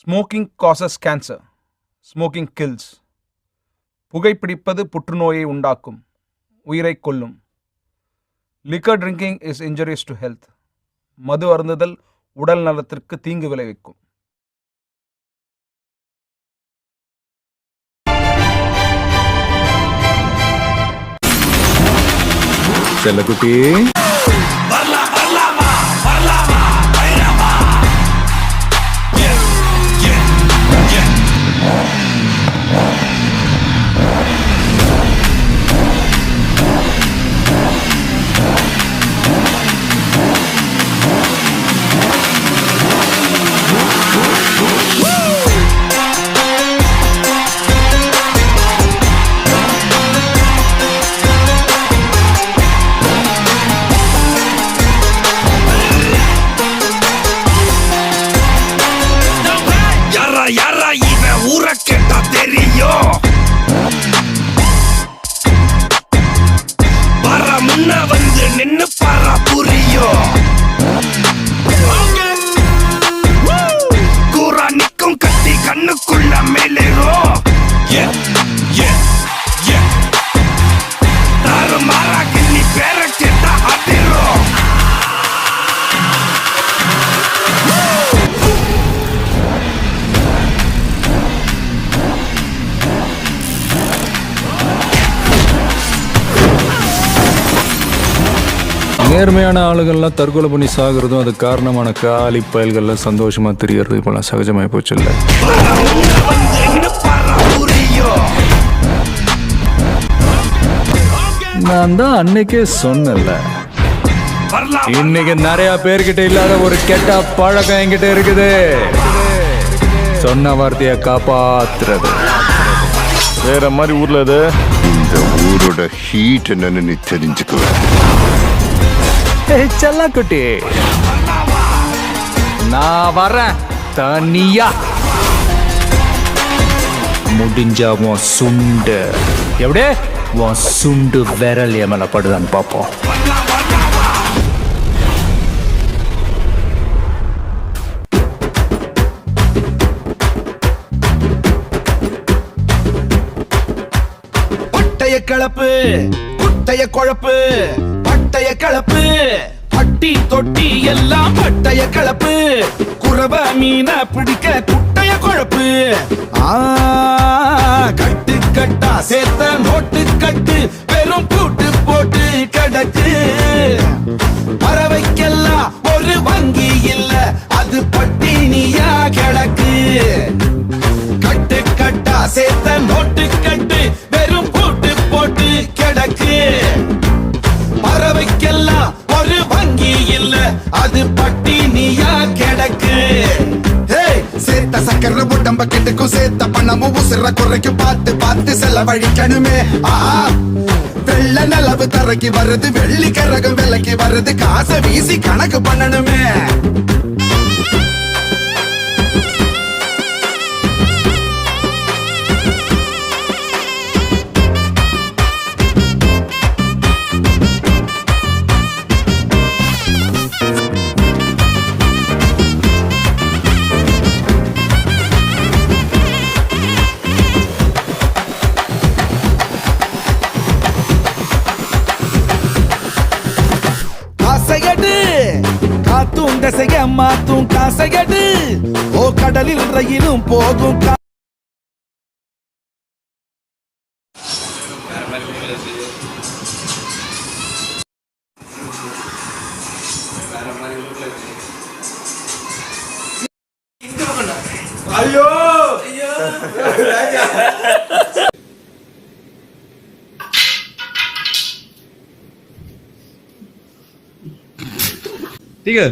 Smoking causes cancer, smoking kills. புகைப்பிடிப்பது புற்றுநோயை உண்டாக்கும், உயிரை கொல்லும். Liquor drinking is injurious to health. மது அருந்துதல் உடல் நலத்திற்கு தீங்கு விளைவிக்கும். செல்லக்குட்டி, நின்னு பாரா புரியோ கூரா நிக்கும் கத்தி கண்ணுக்குள்ள மேலேரோ தாறு மாறா கிள்ளி பேர கேட்டா அதிரோ. நேர்மையான ஆளுகள்லாம் தற்கொலை பண்ணி சாகுறதும் அது காரணமான காலி பயல்கள்லாம் சந்தோஷமா தெரியறது இப்பெல்லாம் சகஜமாய் போச்சு. இல்ல, நான் தான் அன்னைக்கே சொன்னல, இன்னைக்கு நிறைய பேர்கிட்ட இல்லாத ஒரு கெட்ட பழக்கம் என்கிட்ட இருக்குது. சொன்ன வார்த்தையை காப்பாத்துறது. வேற மாதிரி ஊர்ல இது இந்த ஊரோட ஹீட் என்னன்னு நீ தெரிஞ்சுக்குவேன். செல்லக்குட்டி, நான் வரேன் தனியா. முடிஞ்சா உன் சுண்டு எப்படியே உன் சுண்டு விரல் எமல படுதான்னு பார்ப்போம். பட்டைய கலப்பு குட்டைய குழப்பு, பட்டைய கலப்பு பட்டி தொட்டி எல்லாம் பட்டைய கலப்பு. குறவ மீன பிடிக்க குட்டைய குழப்பு. கட்டு கட்டா சேர்த்த நோட்டு கட்டு வெறும் கூட்டு போட்டு கிடக்கு. பறவைக்கெல்லாம் ஒரு வங்கி இல்ல, அது பட்டினியா கிடக்கு. கட்டு கட்டா சேர்த்த நோட்டு கட்டு வெறும் கூட்டு போட்டு கிடக்கு. பறவைக்கெல்லாம் ஒரு வங்கி இல்ல, அது பட்டினியா கிடக்கு. சேர்த்த சக்கர உடம்ப கெட்டுக்கும், சேர்த்த பணமும் உசுர குறைக்கும். பார்த்து பார்த்து செலவழிக்கணுமே. வெள்ள நிலவு தரைக்கு வருது, வெள்ளி கரகம் விலைக்கு வருது. காசை வீசி கணக்கு பண்ணணுமே. காத்தும் தசைய மாத்தும் காசையடு. ஓ கடலில் ரயிலும் போகும். ஐயோ ठीक है.